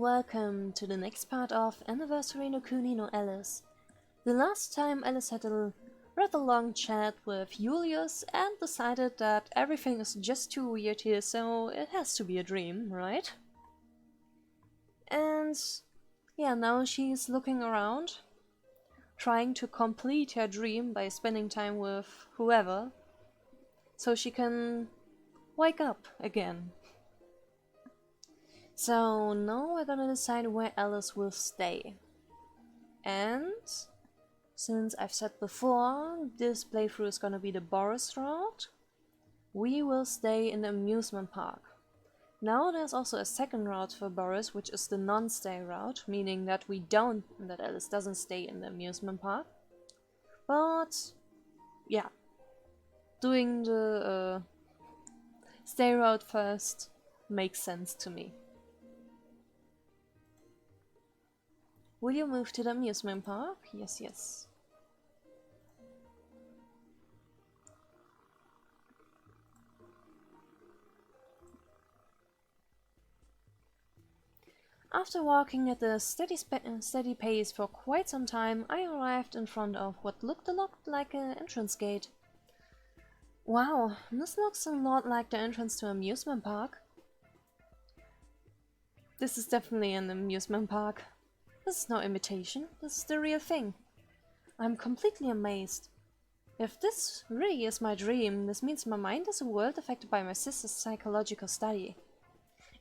welcome to the next part of Anniversary no Kuni no Alice. The last time Alice had a rather long chat with Julius and decided that everything is just too weird here, so it has to be a dream, right? And yeah, now she's looking around, trying to complete her dream by spending time with whoever, so she can wake up again. So now we're gonna decide where Alice will stay. And since I've said before, this playthrough is gonna be the Boris route, we will stay in the amusement park. Now there's also a second route for Boris, which is the non-stay route, meaning that Alice doesn't stay in the amusement park. But yeah, doing the stay route first makes sense to me. Will you move to the amusement park? Yes, yes. After walking at a steady pace for quite some time, I arrived in front of what looked a lot like an entrance gate. Wow, this looks a lot like the entrance to an amusement park. This is definitely an amusement park. This is no imitation, this is the real thing. I'm completely amazed. If this really is my dream, this means my mind is a world affected by my sister's psychological study.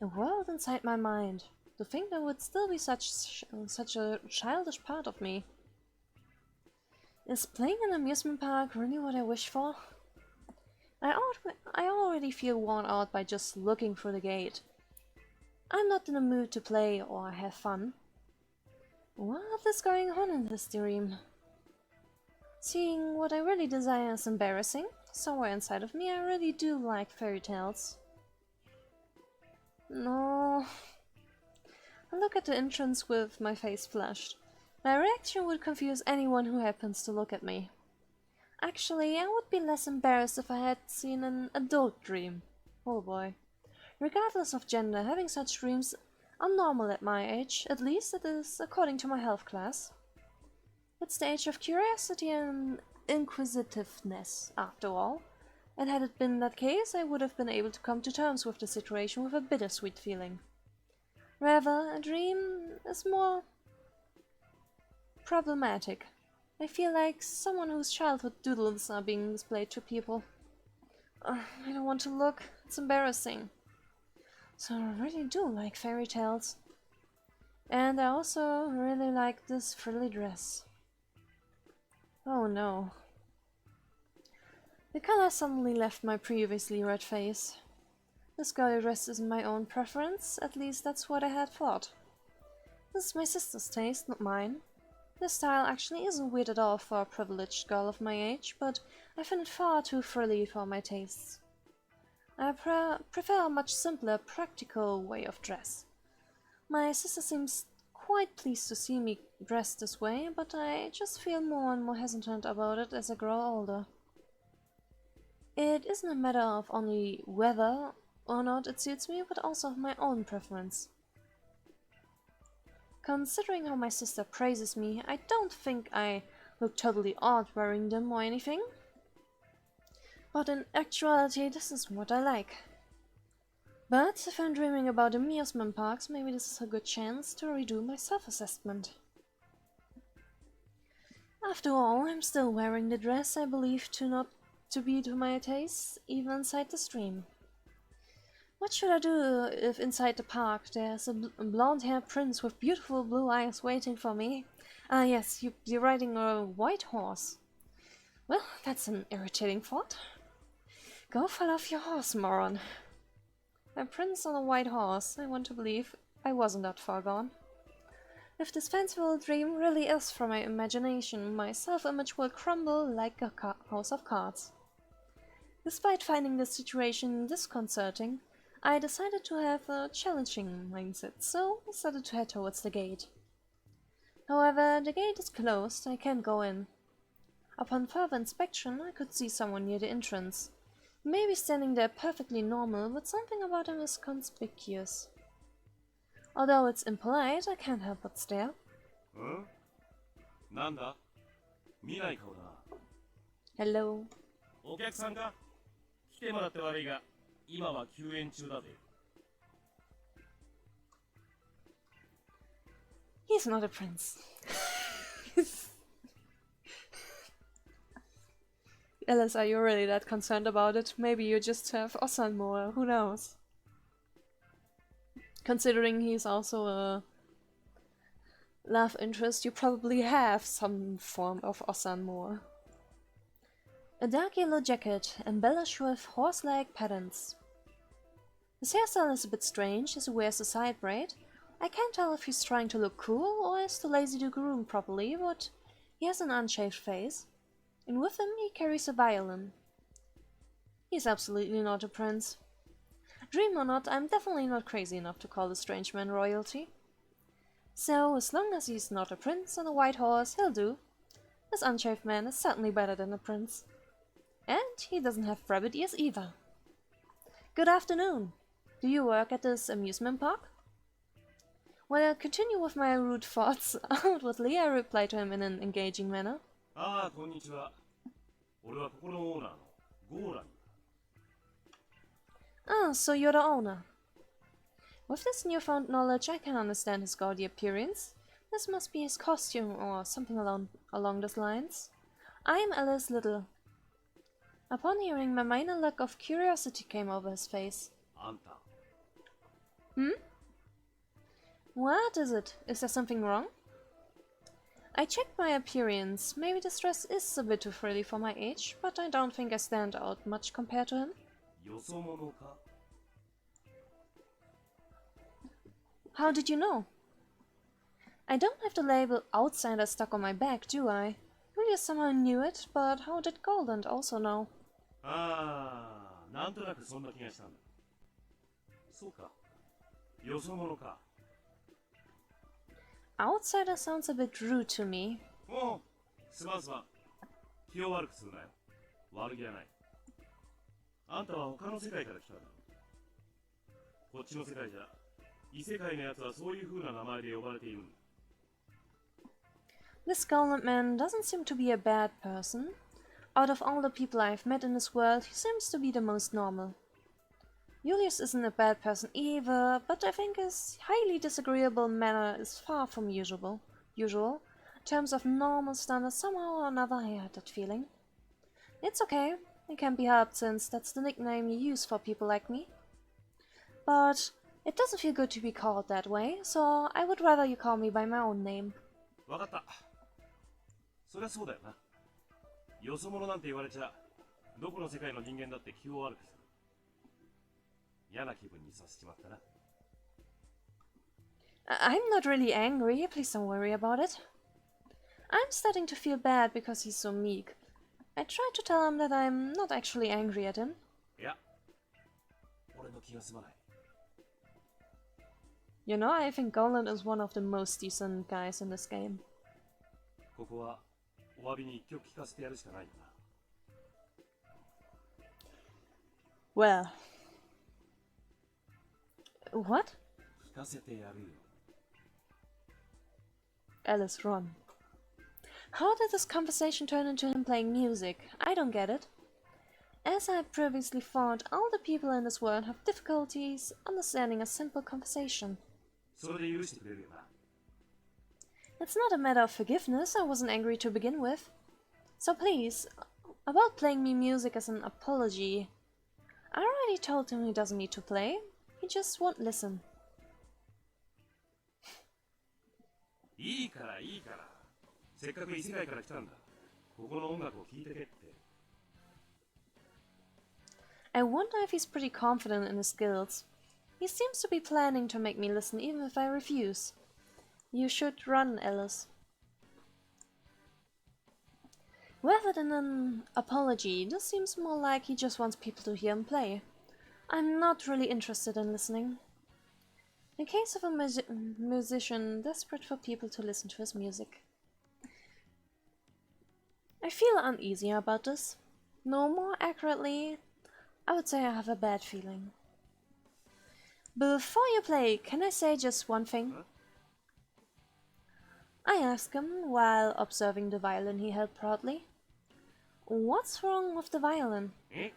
A world inside my mind. To think there would still be such a childish part of me. Is playing an amusement park really what I wish for? I already feel worn out by just looking through the gate. I'm not in the mood to play or have fun. What is going on in this dream? Seeing what I really desire is embarrassing. Somewhere inside of me I really do like fairy tales. No. I look at the entrance with my face flushed. My reaction would confuse anyone who happens to look at me. Actually, I would be less embarrassed if I had seen an adult dream. Oh boy. Regardless of gender, having such dreams are normal at my age, at least it is according to my health class. It's the age of curiosity and inquisitiveness, after all, and had it been that case, I would have been able to come to terms with the situation with a bittersweet feeling. Rather, a dream is more problematic. I feel like someone whose childhood doodles are being displayed to people. I don't want to look, it's embarrassing. So I really do like fairy tales. And I also really like this frilly dress. Oh no. The color suddenly left my previously red face. This girly dress isn't my own preference, at least that's what I had thought. This is my sister's taste, not mine. This style actually isn't weird at all for a privileged girl of my age, but I find it far too frilly for my tastes. I prefer a much simpler, practical way of dress. My sister seems quite pleased to see me dressed this way, but I just feel more and more hesitant about it as I grow older. It isn't a matter of only whether or not it suits me, but also of my own preference. Considering how my sister praises me, I don't think I look totally odd wearing them or anything. But in actuality, this is what I like. But if I'm dreaming about amusement parks, maybe this is a good chance to redo my self-assessment. After all, I'm still wearing the dress I believe to be to my taste, even inside the stream. What should I do if inside the park there's a blonde-haired prince with beautiful blue eyes waiting for me? Ah yes, you're riding a white horse. Well, that's an irritating thought. Go fall off your horse, moron. A prince on a white horse. I want to believe I wasn't that far gone. If this fanciful dream really is from my imagination, my self-image will crumble like a house of cards. Despite finding the situation disconcerting, I decided to have a challenging mindset, so I started to head towards the gate. However, the gate is closed, I can't go in. Upon further inspection, I could see someone near the entrance. Maybe standing there perfectly normal, but something about him is conspicuous. Although it's impolite, I can't help but stare. んなんだ見ない顔だな。Hello. お客さんか来てもらって悪いが、今は休園中だぜ。He's not a prince. Alice, are you really that concerned about it? Maybe you just have Osan more, who knows? Considering he's also a love interest, you probably have some form of Osan more. A dark yellow jacket, embellished with horse-like patterns. His hairstyle is a bit strange as he wears a side braid. I can't tell if he's trying to look cool or is too lazy to groom properly, but he has an unshaved face. And with him he carries a violin. He's absolutely not a prince. Dream or not, I'm definitely not crazy enough to call the strange man royalty. So, as long as he's not a prince on a white horse, he'll do. This unshaved man is certainly better than a prince. And he doesn't have rabbit ears either. Good afternoon. Do you work at this amusement park? While I continue with my rude thoughts outwardly, I reply to him in an engaging manner. ああ、こんにちは。俺はここのオーナーのゴーラン。Ah, so you're the owner. With this newfound knowledge, I can understand his gaudy appearance. This must be his costume or something along those lines. I am Alice Little. Upon hearing, my minor look of curiosity came over his face. あんた。Hmm? What is it? Is there something wrong? I checked my appearance. Maybe this dress is a bit too frilly for my age, but I don't think I stand out much compared to him. よそ者か How did you know? I don't have the label outsider stuck on my back, do I? Julius somehow knew it, but how did Goldland also know? ああ、なんとなくそんな気がしたんだ。そうか。よそ者か。Outsider sounds a bit rude to me. おう、すまんすまん。気を悪くするなよ。悪気はない。あんたは他の世界から来たんだ。こっちの世界じゃ、異世界のやつはそういう風な名前で呼ばれているんだ。This Goldland man doesn't seem to be a bad person. Out of all the people I've met in this world, he seems to be the most normal. Julius isn't a bad person either, but I think his highly disagreeable manner is far from usual. In terms of normal standards, somehow or another I had that feeling. It's okay, it can't be helped since that's the nickname you use for people like me. But it doesn't feel good to be called that way, so I would rather you call me by my own name. わかった。そりゃそうだよな。よそ者なんて言われちゃ、どこの世界の人間だって気を悪くする。嫌な気分にさせちまったな。I'm not really angry, please don't worry about it. I'm starting to feel bad because he's so meek. I tried to tell him that I'm not actually angry at him. いや、俺の気が済まない。You know, I think Golan is one of the most decent guys in this game. ここはお詫びに一曲聴かせてやるしかないんだな。Well. What? 聴かせてやるよ。Alice, run. How did this conversation turn into him playing music? I don't get it. As I had previously thought, all the people in this world have difficulties understanding a simple conversation. それで許してくれるよな。It's not a matter of forgiveness, I wasn't angry to begin with. So please, about playing me music as an apology. I already told him he doesn't need to play, he just won't listen. いいからいいから。せっかく異世界から来たんだ。ここの音楽を聴いてけって。I wonder if he's pretty confident in his skills. He seems to be planning to make me listen even if I refuse. You should run, Alice. Rather than an apology, this seems more like he just wants people to hear him play. I'm not really interested in listening. In case of a musician desperate for people to listen to his music. I feel uneasy about this. No, more accurately, I would say I have a bad feeling. Before you play, can I say just one thing? Huh? I asked him while observing the violin he held proudly. What's wrong with the violin? Eh?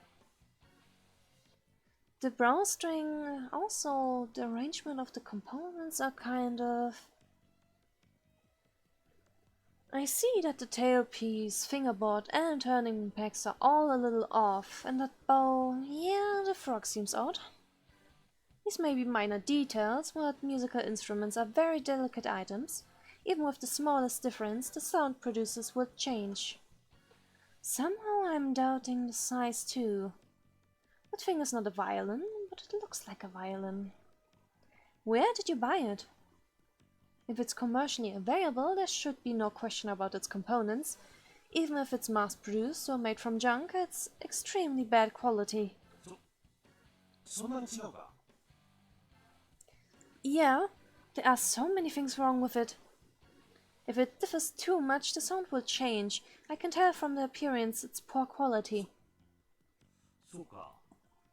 The brown string, also the arrangement of the components are kind of... I see that the tailpiece, fingerboard and turning pegs are all a little off, and that bow, yeah, the frog seems odd. These may be minor details, but musical instruments are very delicate items. Even with the smallest difference, the sound producers will change. Somehow I'm doubting the size too. That thing is not a violin, but it looks like a violin. Where did you buy it? If it's commercially available, there should be no question about its components. Even if it's mass-produced or made from junk, it's extremely bad quality. そんなに違うか Yeah, there are so many things wrong with it. If it differs too much, the sound will change. I can tell from the appearance it's poor quality. そうか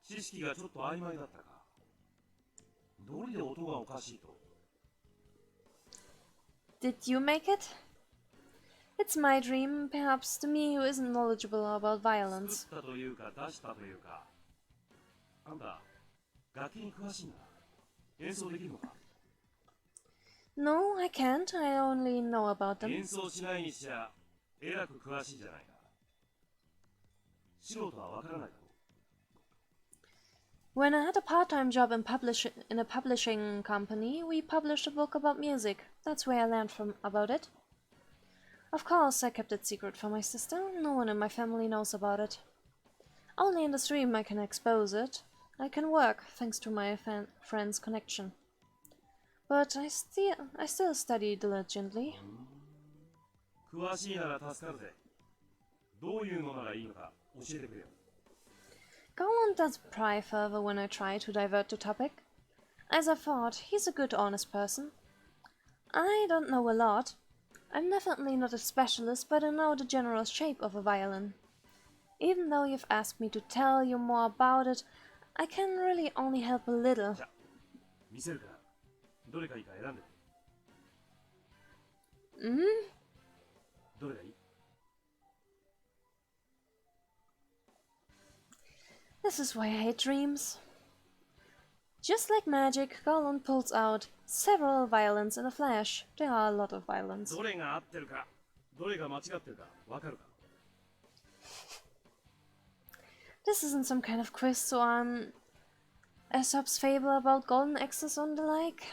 知識がちょっと曖昧だったかどうりで音がおかしいと Did you make it? It's my dream, perhaps to me who isn't knowledgeable about 作 violence. ったというか出したというかあんた楽器に詳しいんだ演奏できるのか No, I can't. I only know about them. 演奏しないにしちゃえらく詳しいじゃないか素人はわからないだろ When I had a part-time job in a publishing company, we published a book about music. That's where I learned about it. Of course, I kept it secret from my sister. No one in my family knows about it. Only in the stream I can expose it. I can work, thanks to my friend's connection. But I still study diligently. 詳しいなら助かるぜどういうのならいいのか教えてくれよ Garland does pry further when I try to divert the topic. As I thought, he's a good, honest person. I don't know a lot. I'm definitely not a specialist, but I know the general shape of a violin. Even though you've asked me to tell you more about it, I can really only help a little. じゃ見せるからどれがいいか選んで Hmm? どれがいい This is why I hate dreams. Just like magic, Garland pulls out several violins in a flash. There are a lot of violins. どれが合ってるかどれが間違ってるかわかるか This isn't some kind of quiz, so Aesop's fable about golden axes and the like.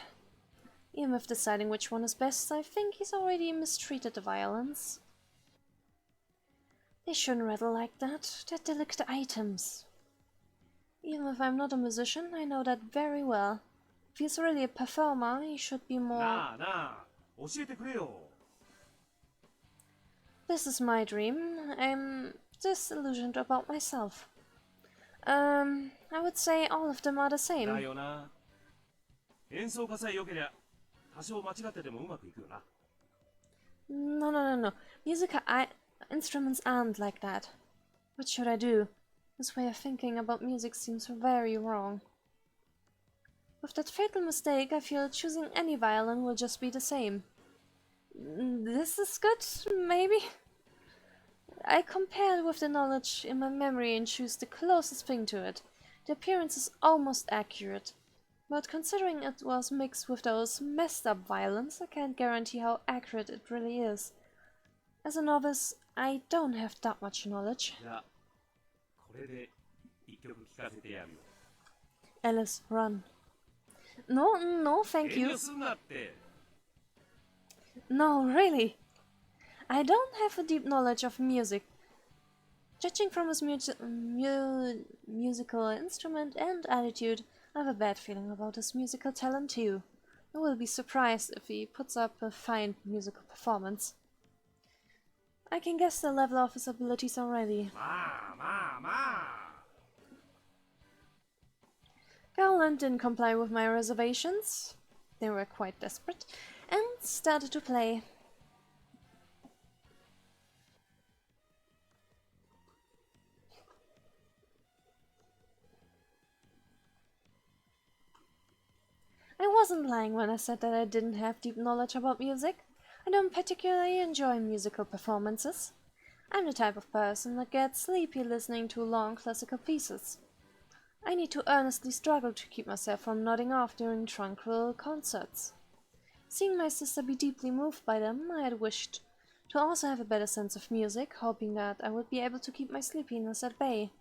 Even with deciding which one is best, I think he's already mistreated the violins. They shouldn't rattle like that. They're delicate items. Even if I'm not a musician, I know that very well. If he's really a performer, he should be more... なあなあ教えてくれよ This is my dream. I'm disillusioned about myself. I would say all of them are the だ same. よな演奏家さえ良けりゃ多少間違っててもうまくいくよな No. Musical instruments aren't like that. What should I do? This way of thinking about music seems very wrong. With that fatal mistake, I feel choosing any violin will just be the same. This is good, maybe? I compare it with the knowledge in my memory and choose the closest thing to it. The appearance is almost accurate. But considering it was mixed with those messed up violins, I can't guarantee how accurate it really is. As a novice, I don't have that much knowledge. じゃあこれで一曲聴かせてやるよ Alice, run. No, thank 遠 you. 慮すんなって No, really. I don't have a deep knowledge of music. Judging from his musical instrument and attitude, I have a bad feeling about his musical talent too. I will be surprised if he puts up a fine musical performance. I can guess the level of his abilities already. まあまあまあ Garland didn't comply with my reservations. They were quite desperate, and started to play. wasn't lying when I said that I didn't have deep knowledge about music. I don't particularly enjoy musical performances. I'm the type of person that gets sleepy listening to long classical pieces. I need to earnestly struggle to keep myself from nodding off during tranquil concerts. Seeing my sister be deeply moved by them, I had wished to also have a better sense of music, hoping that I would be able to keep my sleepiness at bay.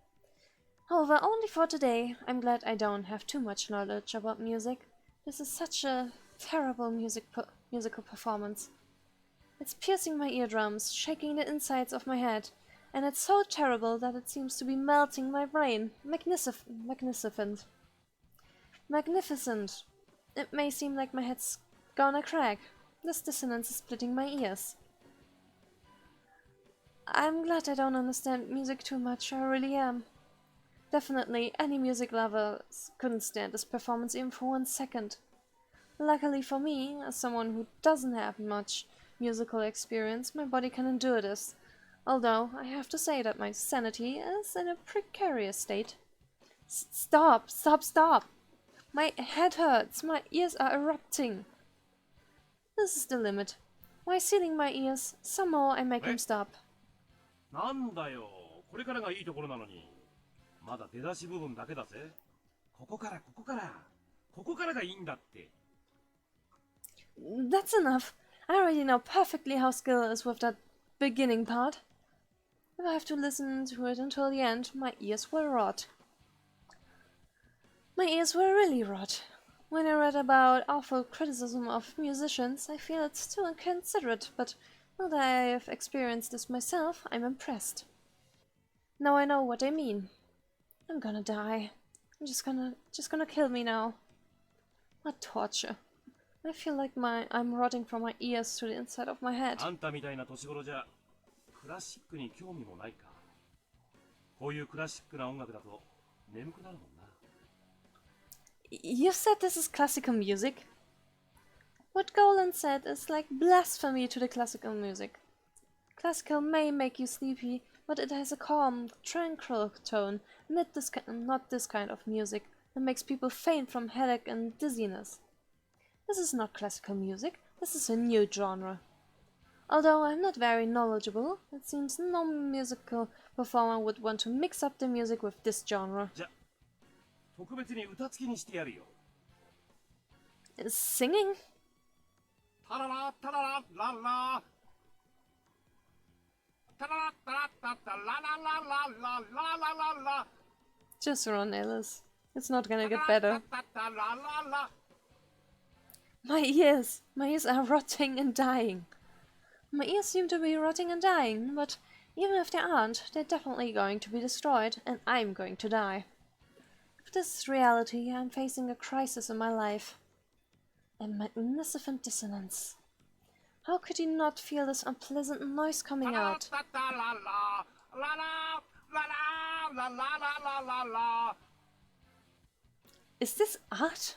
However, only for today, I'm glad I don't have too much knowledge about music. This is such a terrible musical performance. It's piercing my eardrums, shaking the insides of my head, and it's so terrible that it seems to be melting my brain. Magnificent. Magnificent. It may seem like my head's gonna crack. This dissonance is splitting my ears. I'm glad I don't understand music too much, I really am. Definitely, any music lovers couldn't stand this performance even for 1 second. Luckily for me, as someone who doesn't have much musical experience, my body can endure this, although I have to say that my sanity is in a precarious state. Stop! Stop! Stop! My head hurts, my ears are erupting. This is the limit. While sealing my ears, somehow I make him stop. なんだよ、これからがいいところなのに。まだ出だし部分だけだぜ。ここからがいいんだって。That's enough. I already know perfectly how skill is with that beginning part. If I have to listen to it until the end, my ears will rot. My ears will really rot. When I read about awful criticism of musicians, I feel it's too inconsiderate, but now that I have experienced this myself, I'm impressed. Now I know what they mean. I'm gonna die. I'm just gonna kill me now. What torture. I feel like I'm rotting from my ears to the inside of my head. あんたみたいな年頃じゃクラシックに興味もないか。こういうクラシックな音楽だと眠くなるもんな。You said this is classical music? What Golan said is like blasphemy to the classical music. Classical may make you sleepy, but it has a calm, tranquil tone, not this kind of music that makes people faint from headache and dizziness. This is not classical music, this is a new genre. Although I'm not very knowledgeable, it seems no musical performer would want to mix up the music with this genre. じゃ、特別に歌付きにしてやるよ。Singing? タララタララララ。タララタラタタララララララララ。 Just run, Alice. It's not gonna get better. My ears! My ears are rotting and dying. My ears seem to be rotting and dying, but even if they aren't, they're definitely going to be destroyed, and I'm going to die. If this is reality, I'm facing a crisis in my life. A magnificent dissonance. How could you not feel this unpleasant noise coming out? Is this art?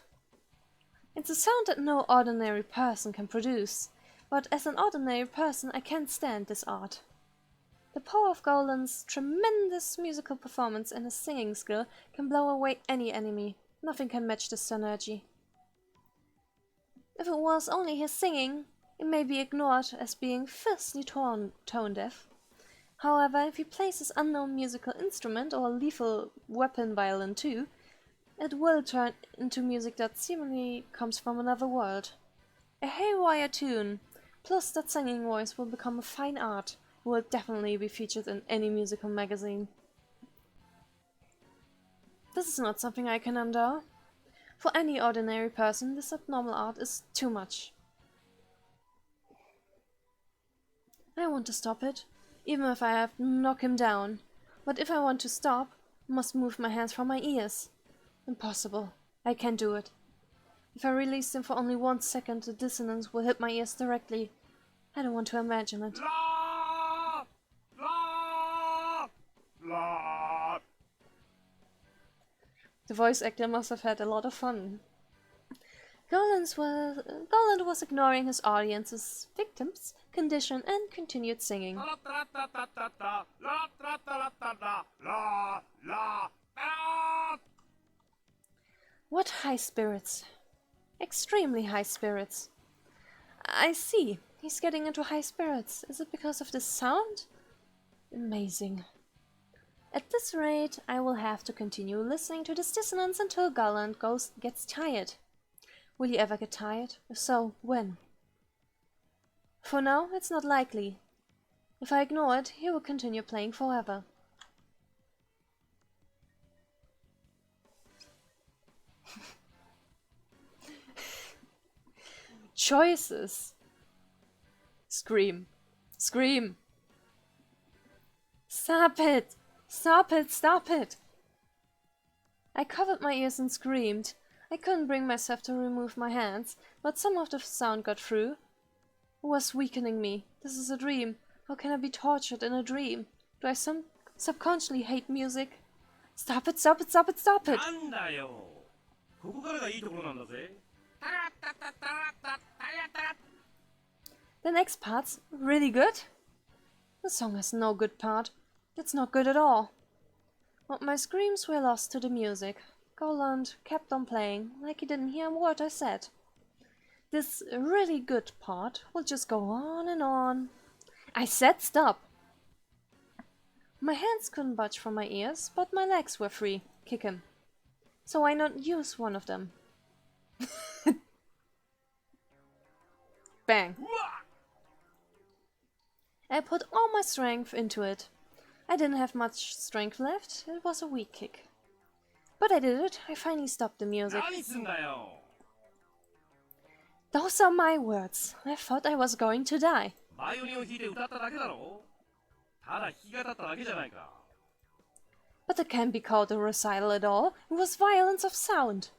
It's a sound that no ordinary person can produce, but as an ordinary person I can't stand this art. The power of Golan's tremendous musical performance and his singing skill can blow away any enemy. Nothing can match this synergy. If it was only his singing, it may be ignored as being fiercely tone deaf. However, if he plays his unknown musical instrument or lethal weapon violin too, it will turn into music that seemingly comes from another world. A haywire tune, plus that singing voice will become a fine art, will definitely be featured in any musical magazine. This is not something I can endure. For any ordinary person, this abnormal art is too much. I want to stop it, even if I have to knock him down. But if I want to stop, I must move my hands from my ears. Impossible. I can't do it. If I release them for only 1 second, the dissonance will hit my ears directly. I don't want to imagine it. The voice actor must have had a lot of fun. Goland was ignoring his audience's victims' condition and continued singing. What high spirits! Extremely high spirits. I see. He's getting into high spirits. Is it because of the sound? Amazing. At this rate, I will have to continue listening to this dissonance until Garland gets tired. Will he ever get tired? If so, when? For now, it's not likely. If I ignore it, he will continue playing forever. Choices. Scream. Scream. Stop it! Stop it! Stop it! I covered my ears and screamed. I couldn't bring myself to remove my hands, but some of the sound got through. It was weakening me. This is a dream. How can I be tortured in a dream? Do I subconsciously hate music? Stop it! Stop it! Stop it! Stop it! なんだよ。ここからがいいところなんだぜ。 The next part's really good. The song has no good part. It's not good at all. But my screams were lost to the music. Goland kept on playing, like he didn't hear a word I said. This really good part will just go on and on. I said stop! My hands couldn't budge from my ears, but my legs were free. Kick him. So why not use one of them? Bang! I put all my strength into it. I didn't have much strength left. It was a weak kick. But I did it. I finally stopped the music. 何すんだよ。 Those are my words. I thought I was going to die. バイオリンを弾いて歌っただけだろ。ただ弾き語っただけじゃないか。 But it can't be called a recital at all. It was violence of sound.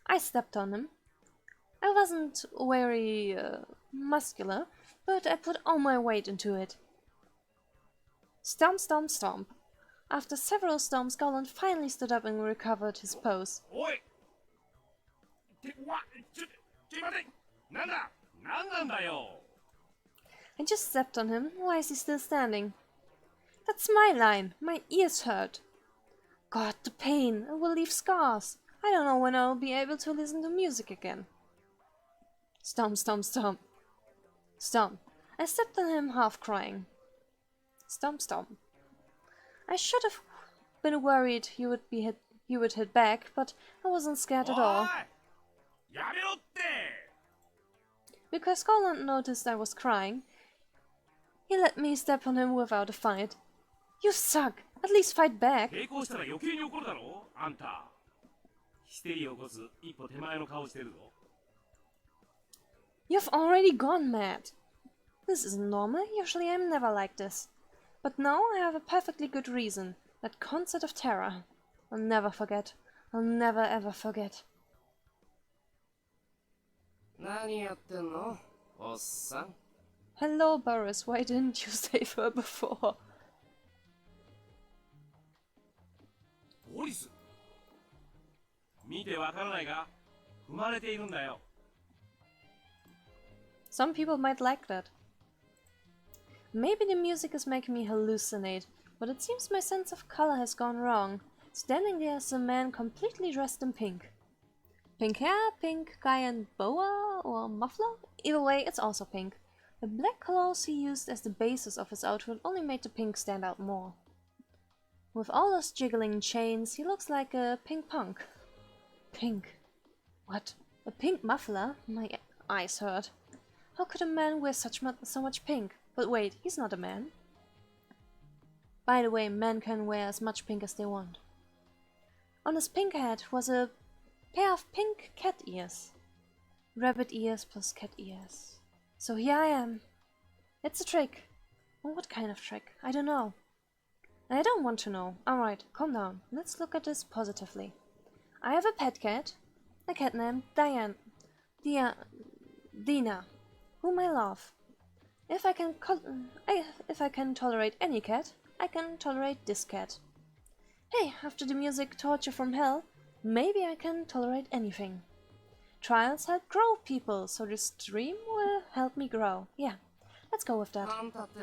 I stepped on him. I wasn't very muscular, but I put all my weight into it. Stomp, stomp, stomp. After several stomps, Goland finally stood up and recovered his pose. おい。ちょ待て。なんだ。なんなんだよ。 I just stepped on him. Why is he still standing? That's my line. My ears hurt. God, the pain. It will leave scars. I don't know when I'll be able to listen to music again. Stomp, stomp, stomp. Stomp. I stepped on him, half crying. Stomp, stomp. I should have been worried he would hit back, but I wasn't scared at all. おい。やめろって。 Because Goland noticed I was crying, he let me step on him without a fight. You suck! At least fight back! 抵抗したら余計に怒るだろあんた。ヒステリーを起こす一歩手前の顔してるぞ。 You've already gone mad! This isn't normal. Usually I'm never like this. But now I have a perfectly good reason. That concert of terror. I'll never forget. I'll never ever forget. 何やってんのおっさん Hello, Boris. Why didn't you save her before? ボリス。見てわからないが、踏まれているんだよ。 Some people might like that. Maybe the music is making me hallucinate, but it seems my sense of color has gone wrong. Standing there is a man completely dressed in pink. Pink hair, pink guy and boa or muffler? Either way, it's also pink. The black clothes he used as the basis of his outfit only made the pink stand out more. With all those jiggling chains, he looks like a pink punk. Pink. What? A pink muffler? My eyes hurt. How could a man wear so much pink? But wait, he's not a man. By the way, men can wear as much pink as they want. On his pink head was a pair of pink cat ears. Rabbit ears plus cat ears. So here I am. It's a trick. What kind of trick? I don't know. I don't want to know. Alright, calm down. Let's look at this positively. I have a pet cat. A cat named Dina, whom I love. If I can tolerate any cat, I can tolerate this cat. Hey, after the music Torture from Hell, maybe I can tolerate anything. Trials help grow people, so this dream will help me grow. Yeah, let's go with that. あんたって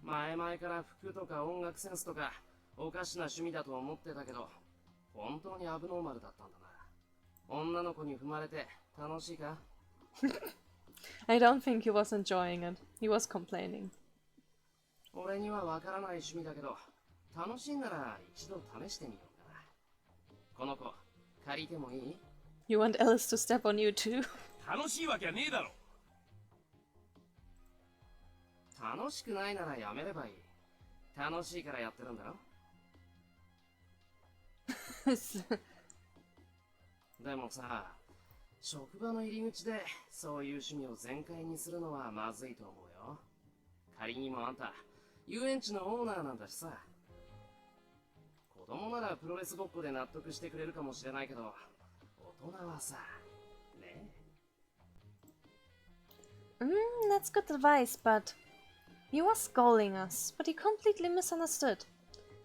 前々から服とか音楽センスとかおかしな趣味だと思ってたけど本当にアブノーマルだったんだな女の子に踏まれて楽しいか？ I don't think he was enjoying it. He was complaining. 俺にはわからない趣味だけど、楽しいなら一度試してみようかな。この子、借りてもいい？ You want Alice to step on you too? 楽しいわけはねえだろ。楽しくないならやめればいい。楽しいからやってるんだろ。でもさ、職場の入り口でそういう趣味を全開にするのはまずいと思うよ。仮にもあんた、遊園地のオーナーなんだしさ。子供ならプロレスごっこで納得してくれるかもしれないけど、大人はさ、ねえ。That's good advice, but he was scolding us, but he completely misunderstood.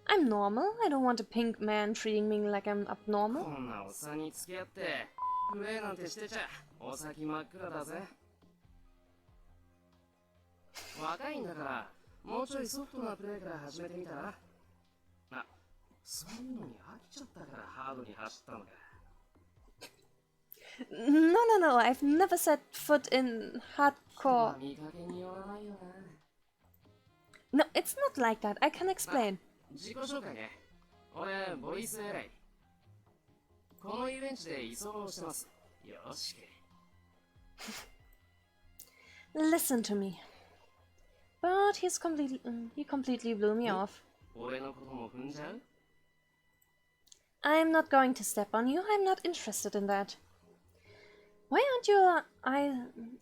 I'm normal. I don't want a pink man treating me like I'm abnormal. こんなおっさんに付き合って、プレイなんてしてちゃ、お先真っ暗だぜ。若いんだから、もうちょいソフトなプレイから始めてみたら？あ、そういうのに飽きちゃったからハードに走ったのか。No. I've never set foot in hardcore. 見かけによらないよな。No, it's not like that. I can explain. 自己紹介ね。俺、ボイスエライ。この遊園地で居候してます。よろしく。Listen to me. But he completely blew me off. 俺のことも踏んじゃう？ I'm not going to step on you. I'm not interested in that. Why aren't your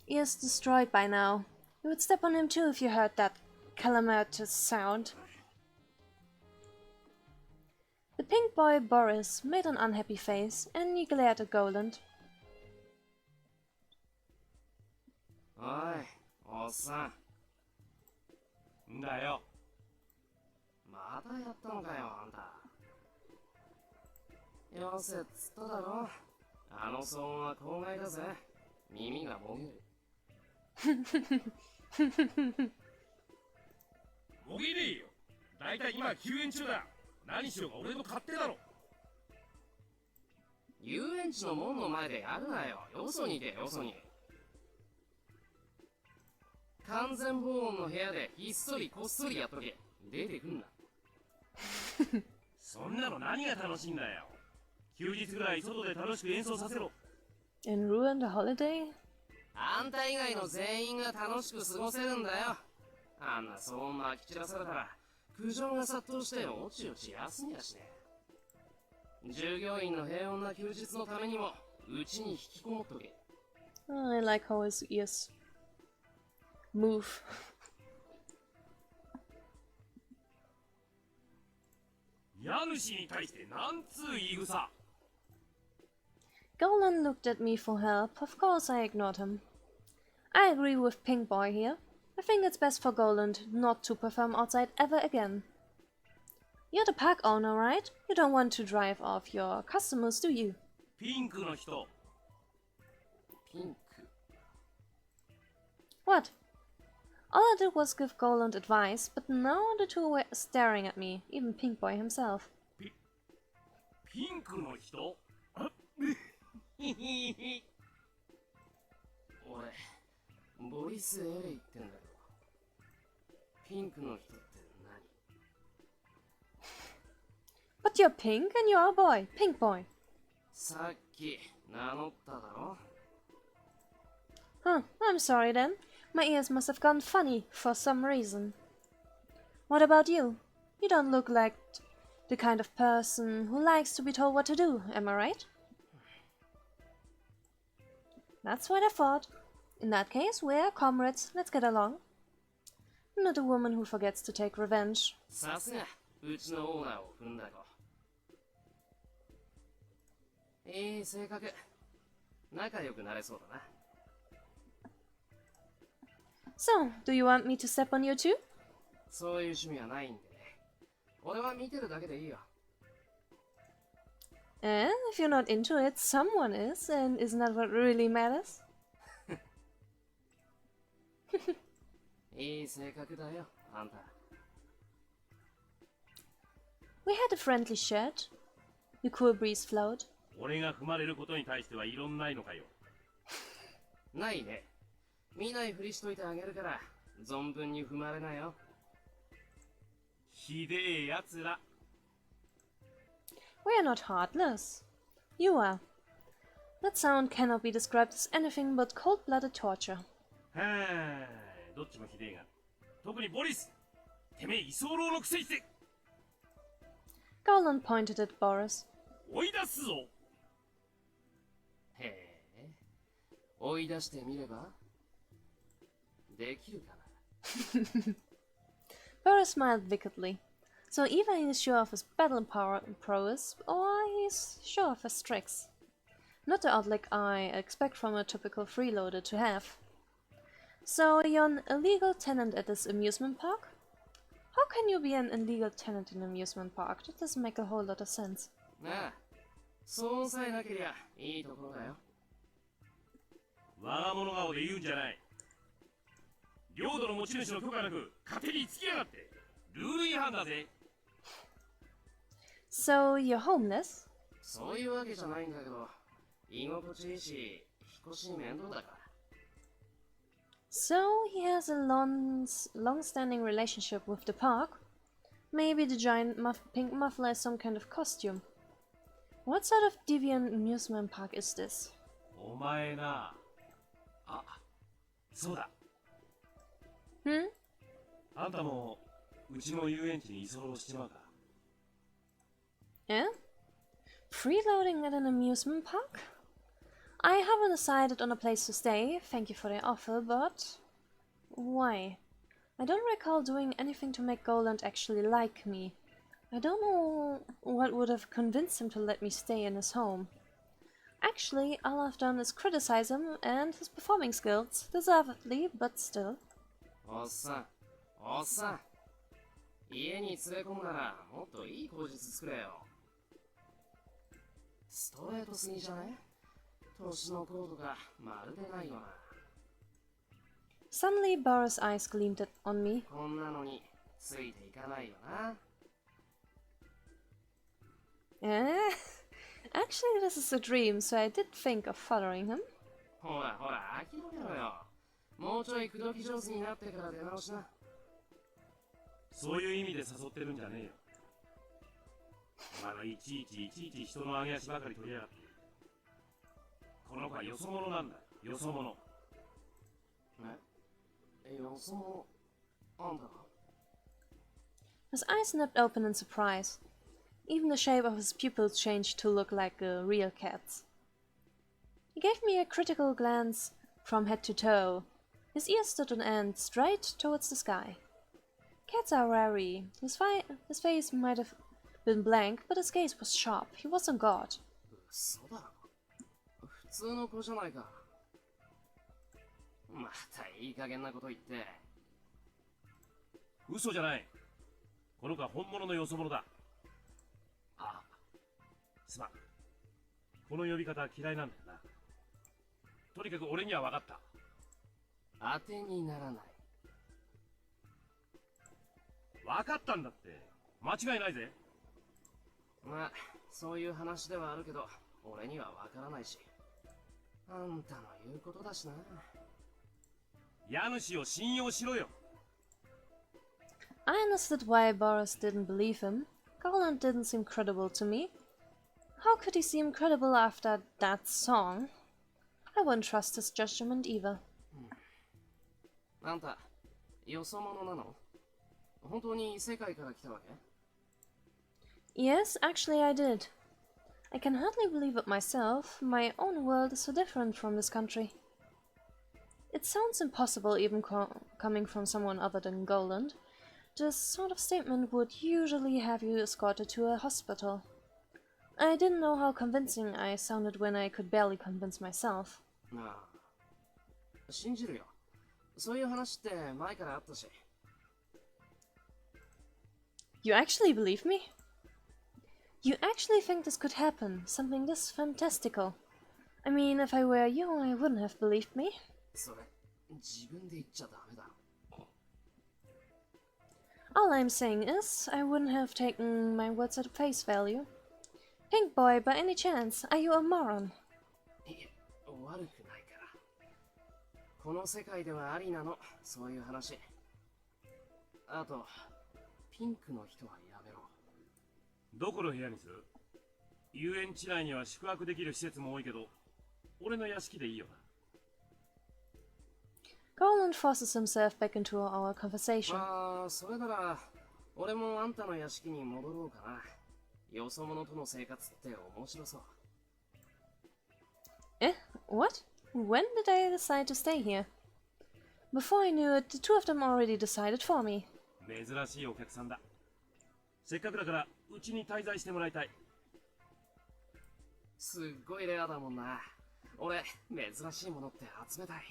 ears destroyed by now? You would step on him too if you heard that calamitous sound. The pink boy Boris made an unhappy face and he glared at Goland. おい、おっさん。んだよ。またやったのかよ、あんた。よせっつっただろ。あの騒音は公害だぜ。耳がもげる。もげねえよ。だいたい今休園中だ。何しようが俺の勝手だろ。遊園地の門の前でやるなよ。よそに行け、よそに。完全防音の部屋でひっそりこっそりやっとけ。出てくんな。そんなの何が楽しいんだよ。休日ぐらい外で楽しく演奏させろ。 And ruin the holiday? あんた以外の全員が楽しく過ごせるんだよ。あんな騒音まき散らされたら苦情が殺到しておちおち休みやしね。従業員の平穏な休日のためにもうちに引きこもっとけ。I like how his ears move. 家主に対してなんつう言い草。Golan looked at me for help. Of course I ignored him. I agree with Pink Boy here. I think it's best for Goland not to perform outside ever again. You're the park owner, right? You don't want to drive off your customers, do you? ピンクの人。ピンク。What? All I did was give Goland advice, but now the two were staring at me, even Pink Boy himself. ピンクの人？俺、ボイスエレイってんだけど、ピンクの人って何？ But you're pink and you're a boy, Pink Boy. さっき名乗っただろ？ Huh, I'm sorry then. My ears must have gone funny for some reason. What about you? You don't look like the kind of person who likes to be told what to do, am I right? That's what I thought. In that case, we're comrades. Let's get along. I'm not a woman who forgets to take revenge. さすが、うちのオーナーを踏んだ子。いい性格。仲良くなれそうだな。So, do you want me to step on you too? そういう趣味はないんでね。俺は見てるだけでいいよ。And if you're not into it, someone is, and isn't that what really matters? いい性格だよ、あんた。We had a friendly chat. The cool breeze flowed. 俺が踏まれることに対しては異論ないのかよ。ないね。見ないふりしといてあげるから、存分に踏まれなよ。ひでえやつら。We are not heartless. You are. That sound cannot be described as anything but cold-blooded torture. はあ、どっちもひでえが。特にボリス、てめえ居候のくせして。Golan pointed at Boris. 追い出すぞ。へえ、追い出してみればできるかな。Boris smiled wickedly. So either he's sure of his battle prowess, or he's sure of his tricks. Not the outlook I expect from a typical freeloader to have. So you're an illegal tenant at this amusement park? How can you be an illegal tenant in an amusement park? That doesn't make a whole lot of sense. なあ、そうさえなけりゃいいところだよ。我が物顔で言うんじゃない。領土の持ち主の許可なく勝手につきやがって。ルール違反だぜ。So you're homeless? そういうわけじゃないんだけど、居心地いいし、引っ越し面倒だから。So he has a long-standing relationship with the park? Maybe the giant pink muffler is some kind of costume. What sort of deviant amusement park is this? お前な。あ、そうだ。Hmm? あんたもうちの遊園地に居候しちまうか。Eh? Freeloading at an amusement park? I haven't decided on a place to stay, thank you for the offer, but... Why? I don't recall doing anything to make Goland actually like me. I don't know what would have convinced him to let me stay in his home. Actually, all I've done is criticize him and his performing skills, deservedly, but still. おっさん、おっさん。家に連れ込むならもっといい口実作れよ。ストレートすぎじゃね？年の頃とかまるでないよな。Suddenly, Boris' eyes gleamed on me. こんなのについていかないよな。Eh? Actually, this is a dream, so I did think of following him. ほらほら、諦めろよ。もうちょい口説き上手になってから出直しな。そういう意味で誘ってるんじゃねえよ。お前はいちいち人の上げ足ばかり取りやがって。この子はよそ者なんだ。よそ者。え、よそ者あんたが？ His eyes snapped open in surprise. Even the shape of his pupils changed to look like a real cat's. He gave me a critical glance from head to toe. His ears stood on end, straight towards the sky. Cats are wary. His face might have been blank, but his gaze was sharp. He was on guard. 嘘だろ。普通の子じゃないか。またいい加減なこと言って。嘘じゃない。この子は本物のよそ者だ。あ、すまん。この呼び方嫌いなんだよな。とにかく俺には分かった。当てにならない。分かったんだって。間違いないぜ。まあ、そういう話ではあるけど、俺には分からないし。あんたの言うことだしな。家主を信用しろよ。I understood why Boris didn't believe him. Golan didn't seem credible to me. How could he seem credible after that song? I wouldn't trust his judgment either. あんた、よそ者なの？本当に異世界から来たわけ？ Yes, actually I did. I can hardly believe it myself. My own world is so different from this country. It sounds impossible even coming from someone other than Goland. This sort of statement would usually have you escorted to a hospital. I didn't know how convincing I sounded when I could barely convince myself. なあ、信じるよ。そういう話って前からあったし。You actually believe me? You actually think this could happen? Something this fantastical? I mean, if I were you, I wouldn't have believed me. それ、自分で言っちゃダメだろ。All I'm saying is, I wouldn't have taken my words at face value. Pink boy, by any chance, are you a moron? いや、悪くないから。この世界ではありなの、そういう話。あと、ピンクの人はやめろ。どこの部屋にする？遊園地内には宿泊できる施設も多いけど、俺の屋敷でいいよな。Garland forces himself back into our conversation. まあ、それなら、俺もあんたの屋敷に戻ろうかな。よそ者との生活って面白そう。Eh? What? When did I decide to stay here? Before I knew it, the two of them already decided for me. 珍しいお客さんだ。せっかくだからうちに滞在してもらいたい。すっごいレアだもんな。俺、珍しいものって集めたい。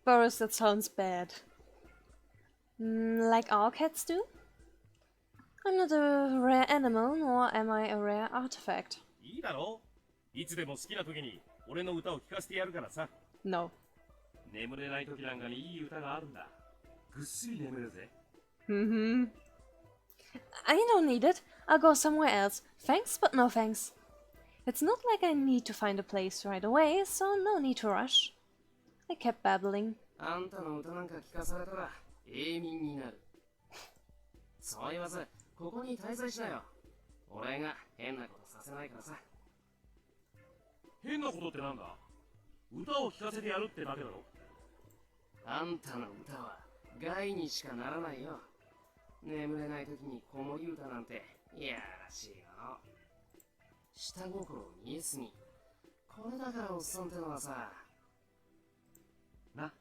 Boris, that sounds bad. Like our cats do? I'm not a rare animal, nor am I a rare artifact. いいだろ？いつでも好きな時に俺の歌を聴かせてやるからさ。No. 眠れない時なんかにいい歌があるんだ。ぐっすり眠れるぜ。I don't need it. I'll go somewhere else. Thanks, but no thanks. It's not like I need to find a place right away, so no need to rush. I kept babbling. あんたの歌なんか聞かされたら永眠になる。そう言わず、ここに滞在しなよ。俺が変なことさせないからさ。変なことってなんだ？歌を聴かせてやるってだけだろ。あんたの歌は害にしかならないよ。眠れない時に子守歌なんていやらしいよ。下心を見えすぎ。これだからおっさんってのはさ。な。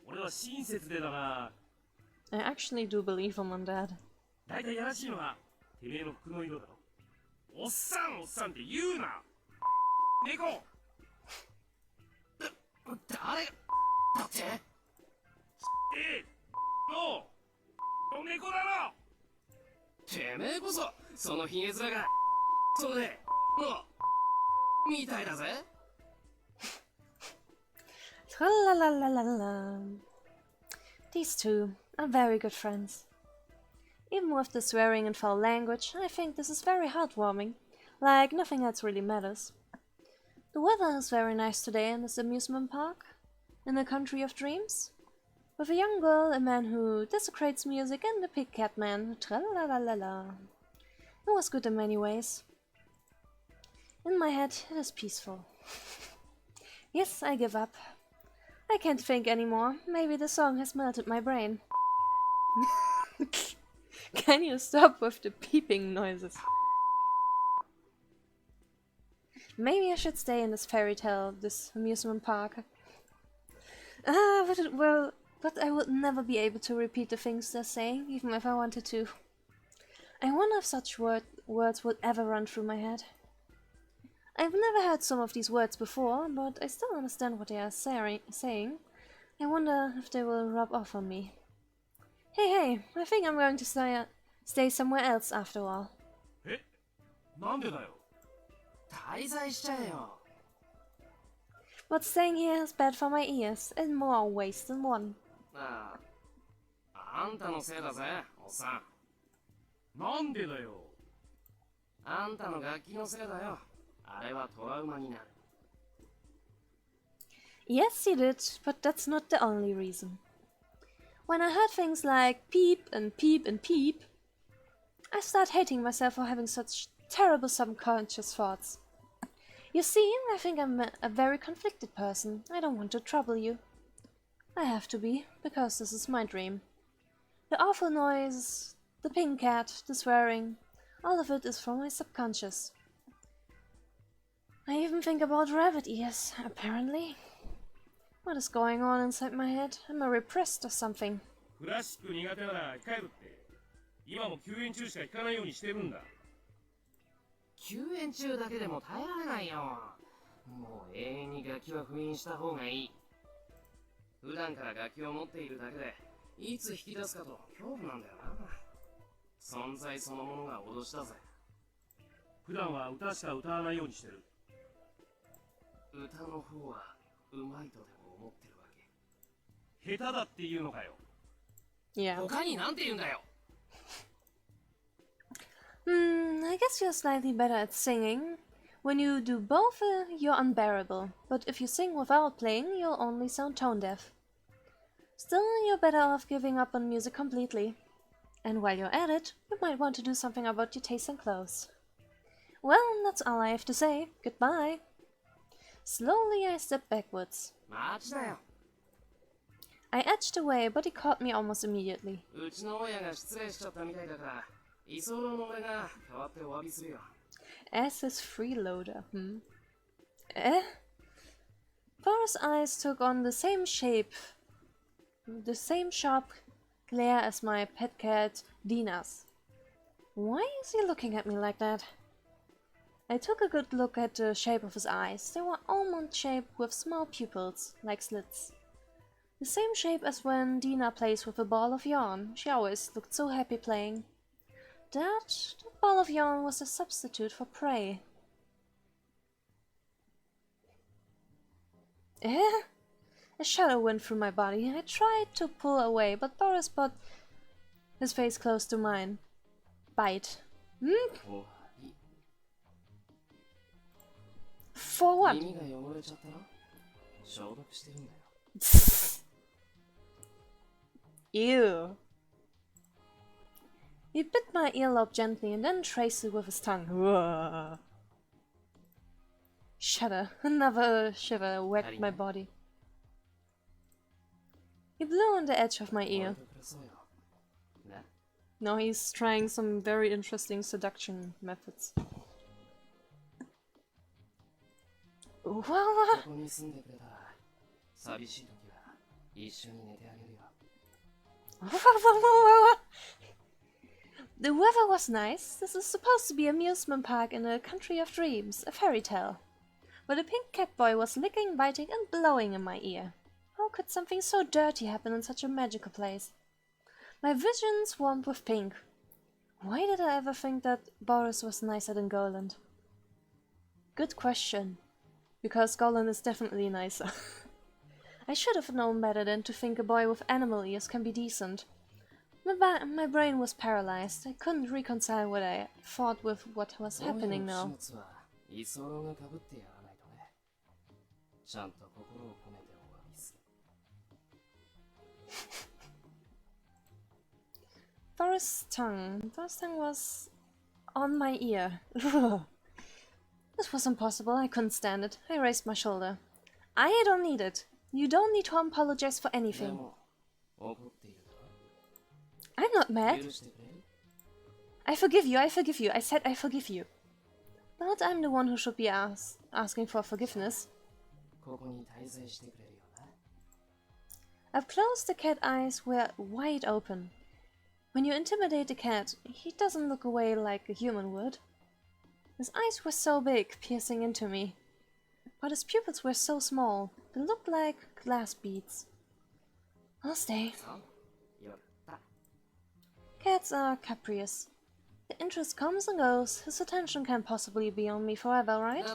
俺は親切でだな。I actually do believe him on that. だいたいやらしいのはてめえの服の色だろ。おっさんおっさんって言うな。猫。誰だっての猫だろ。てめえこそそのひげ面がそれでみたいだぜ。Tra-la-la-la-la-la. These two are very good friends. Even with the swearing and foul language, I think this is very heartwarming, like nothing else really matters. The weather is very nice today in this amusement park, in the country of dreams. With a young girl, a man who desecrates music, and a pig cat man. Tra-la-la-la-la. It was good in many ways. In my head, it is peaceful. Yes, I give up. I can't think anymore. Maybe the song has melted my brain. Can you stop with the peeping noises? Maybe I should stay in this fairy tale, this amusement park. But I would never be able to repeat the things they're saying, even if I wanted to. I wonder if such words would ever run through my head. I've never heard some of these words before, but I still understand what they are saying. I wonder if they will rub off on me. Hey, I think I'm going to stay somewhere else after all. え？なんでだよ。滞在しちゃえよ。But staying here is bad for my ears, in more ways than one. あんたのせいだぜ、おっさん。なんでだよ。あんたの楽器のせいだよ。あれはトラウマになる。Yes, he did, but that's not the only reason. When I heard things like peep and peep and peep, I start hating myself for having such terrible subconscious thoughts. You see, I think I'm a very conflicted person. I don't want to trouble you. I have to be, because this is my dream. The awful noise, the pink cat, the swearing, all of it is from my subconscious. I even think about rabbit ears, apparently. What is going on inside my head? Am I repressed or something? クラシック苦手なら控えるって。今も休園中しか行かないようにしてるんだ。休園中だけでも耐えられないよ。もう永遠に楽器は封印した方がいい。普段から楽器を持っているだけでいつ引き出すかと恐怖なんだよな。存在そのものが脅しだぜ。普段は歌しか歌わないようにしてる。歌の方はうまいとでも思ってるわけ。下手だっていうのかよ。Yeah. 他になんて言うんだよ。I guess you're slightly better at singing. When you do both, you're unbearable. But if you sing without playing, you'll only sound tone deaf. Still, you're better off giving up on music completely. And while you're at it, you might want to do something about your taste in clothes. Well, that's all I have to say. Goodbye. Slowly I stepped backwards. マジだよ。 I edged away, but he caught me almost immediately. うちの親が失礼しちゃったみたいだから、居候の俺が代わってお詫びするよ。 As his freeloader, Eh? Boris' eyes took on the same shape, the same sharp glare as my pet cat Dina's. Why is he looking at me like that? I took a good look at the shape of his eyes. They were almond-shaped with small pupils, like slits. The same shape as when Dina plays with a ball of yarn. She always looked so happy playing. That ball of yarn was a substitute for prey. Eh? A shudder went through my body. I tried to pull away, but Boris put his face close to mine. Bite. For what? 耳が汚れちゃったな。消毒してるんだよ。 Ew. He bit my earlobe gently and then traced it with his tongue. Whoa. Shudder. Another shiver whacked my body. He blew on the edge of my ear. Now he's trying some very interesting seduction methods. Well, ここに住んでくれたら、寂しい時は一緒に寝てあげるよ。 The weather was nice. This is supposed to be an amusement park in a country of dreams, a fairy tale. But a pink catboy was licking, biting, and blowing in my ear. How could something so dirty happen in such a magical place? My vision swarmed with pink. Why did I ever think that Boris was nicer than Goland? Good question. Because Goland is definitely nicer. I should have known better than to think a boy with animal ears can be decent. My brain was paralyzed. I couldn't reconcile what I thought with what was happening now. Boris' tongue was on my ear. This was impossible. I couldn't stand it. I raised my shoulder. I don't need it. You don't need to apologize for anything. I'm not mad. I forgive you. I said I forgive you. But I'm the one who should be asking for forgiveness. Up close, the cat eyes were wide open. When you intimidate a cat, he doesn't look away like a human would. His eyes were so big, piercing into me. But his pupils were so small, they looked like glass beads. I'll stay. Cats are capricious. The interest comes and goes. His attention can't possibly be on me forever, right?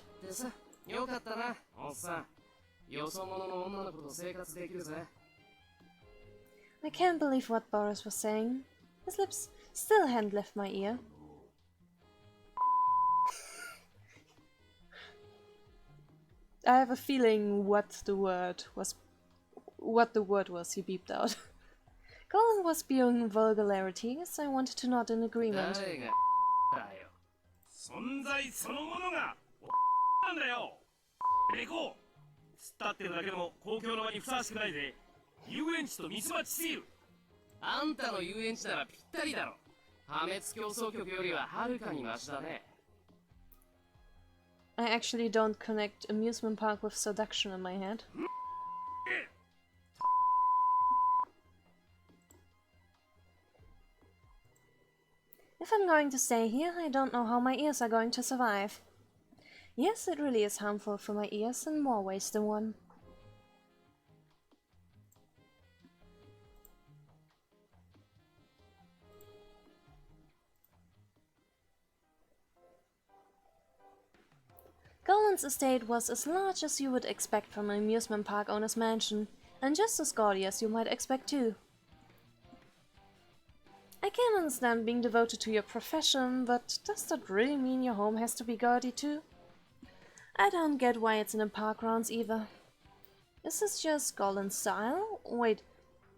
I can't believe what Boris was saying. His lips still hadn't left my ear. I have a feeling what the word was he beeped out. Colin was spewing vulgarities. I wanted to nod in agreement. I actually don't connect amusement park with seduction in my head. If I'm going to stay here, I don't know how my ears are going to survive. Yes, it really is harmful for my ears in more ways than one. Golan's estate was as large as you would expect from an amusement park owner's mansion, and just as gaudy as you might expect too. I can understand being devoted to your profession, but does that really mean your home has to be gaudy too? I don't get why it's in the park grounds either. Is this just Golan's style? Wait,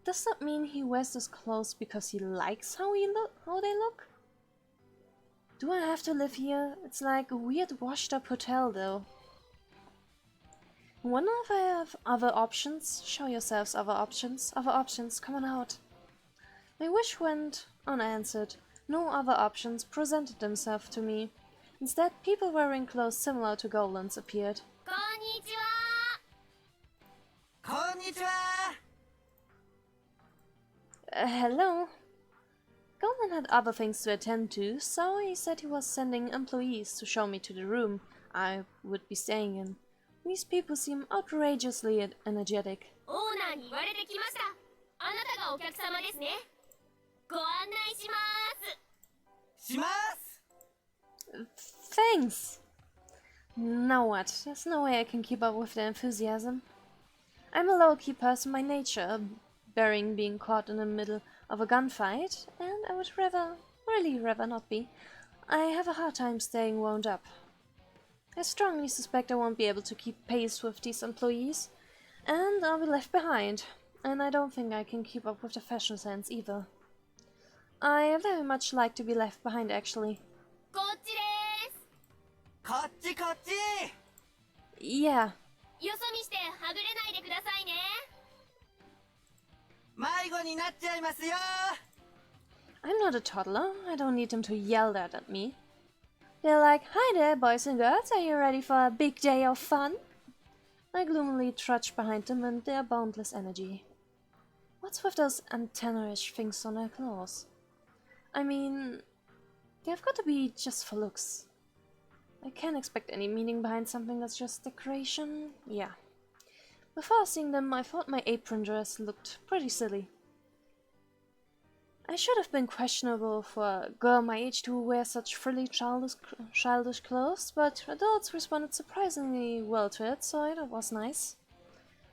does that mean he wears those clothes because he likes how they look? Do I have to live here? It's like a weird washed-up hotel, though. Wonder if I have other options? Show yourselves other options. Other options, come on out. My wish went unanswered. No other options presented themselves to me. Instead, people wearing clothes similar to Golan's appeared. Konnichiwa! Hello? Golan had other things to attend to, so he said he was sending employees to show me to the room I would be staying in. These people seem outrageously energetic. Thanks! Now what? There's no way I can keep up with their enthusiasm. I'm a low-key person by nature, bearing being caught in the middle of a gunfight, and I would really rather not be. I have a hard time staying wound up. I strongly suspect I won't be able to keep pace with these employees, and I'll be left behind, and I don't think I can keep up with the fashion sense either. I very much like to be left behind, actually. Yeah. I'm not a toddler. I don't need them to yell that at me. They're like, "Hi there, boys and girls. Are you ready for a big day of fun?" I gloomily trudge behind them and their boundless energy. What's with those antenna-ish things on their claws? I mean, they've got to be just for looks. I can't expect any meaning behind something that's just decoration. Yeah. Before seeing them, I thought my apron dress looked pretty silly. I should have been questionable for a girl my age to wear such frilly childish clothes, but adults responded surprisingly well to it, so that was nice.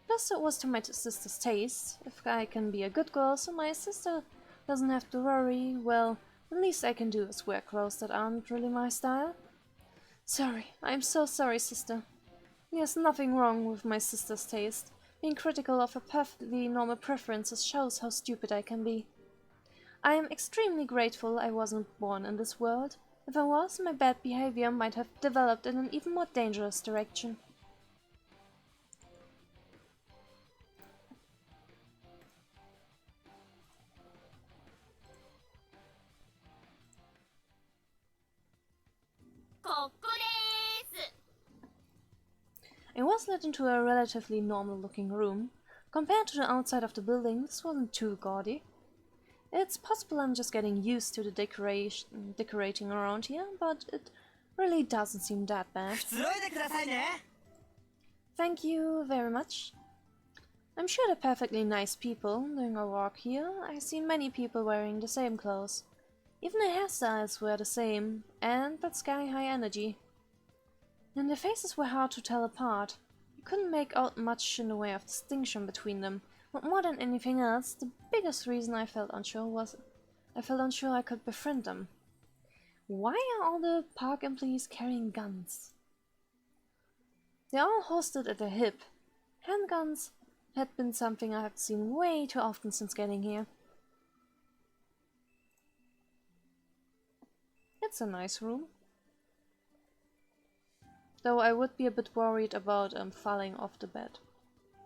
Plus, it was to my sister's taste. If I can be a good girl so my sister doesn't have to worry, well, the least I can do is wear clothes that aren't really my style. Sorry, I'm so sorry, sister. There's nothing wrong with my sister's taste. Being critical of her perfectly normal preferences shows how stupid I can be. I am extremely grateful I wasn't born in this world. If I was, my bad behavior might have developed in an even more dangerous direction. I was led into a relatively normal-looking room. Compared to the outside of the building, this wasn't too gaudy. It's possible I'm just getting used to the decorating around here, but it really doesn't seem that bad. Thank you very much. I'm sure they're perfectly nice people doing a walk here. I've seen many people wearing the same clothes. Even their hairstyles were the same, and that sky-high energy. And their faces were hard to tell apart. You couldn't make out much in the way of distinction between them, but more than anything else, the biggest reason I felt unsure I could befriend them. Why are all the park employees carrying guns? They're all holstered at their hip. Handguns had been something I had seen way too often since getting here. It's a nice room. Though I would be a bit worried about falling off the bed.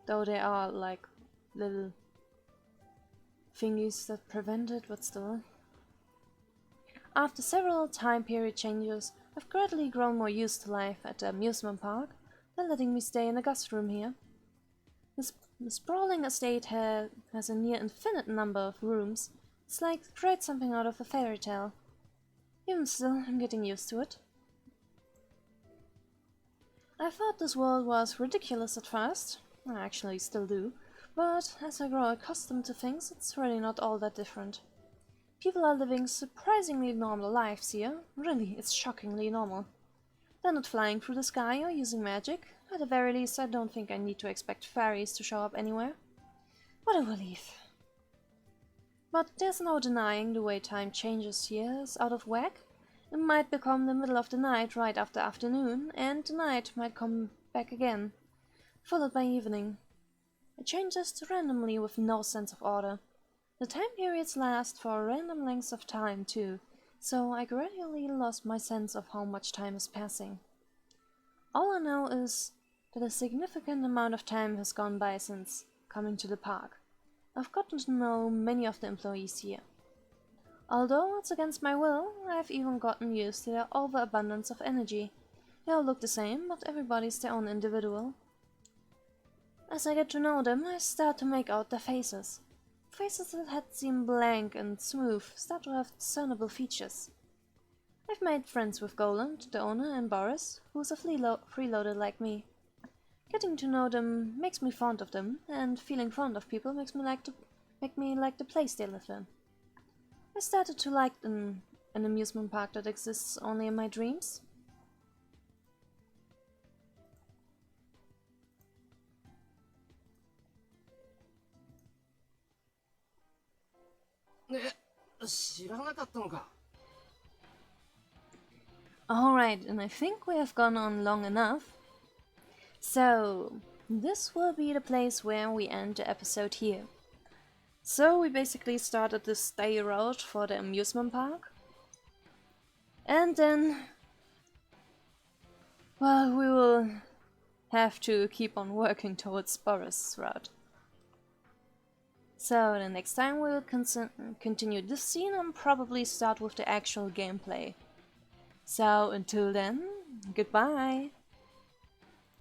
Though there are like little thingies that prevent it, but still. After several time period changes, I've gradually grown more used to life at the amusement park. They're letting me stay in the guest room here. This sprawling estate has a near infinite number of rooms. It's like right something out of a fairy tale. Even still, I'm getting used to it. I thought this world was ridiculous at first. I actually still do. But as I grow accustomed to things, it's really not all that different. People are living surprisingly normal lives here. Really, it's shockingly normal. They're not flying through the sky or using magic. At the very least, I don't think I need to expect fairies to show up anywhere. What a relief. But there's no denying the way time changes here is out of whack. It might become the middle of the night right after afternoon, and the night might come back again, followed by evening. It changes randomly with no sense of order. The time periods last for random lengths of time too, so I gradually lost my sense of how much time is passing. All I know is that a significant amount of time has gone by since coming to the park. I've gotten to know many of the employees here. Although it's against my will, I've even gotten used to their overabundance of energy. They all look the same, but everybody's their own individual. As I get to know them, I start to make out their faces. Faces that had seemed blank and smooth start to have discernible features. I've made friends with Goland, the owner, and Boris, who's a freeloader like me. Getting to know them makes me fond of them, and feeling fond of people makes me like the place they live in. I started to like an amusement park that exists only in my dreams. Alright, and I think we have gone on long enough. So, this will be the place where we end the episode here. So, we basically started this day route for the amusement park. And then, well, we will have to keep on working towards Boris' route. So, the next time we will continue this scene and probably start with the actual gameplay. So, until then, goodbye!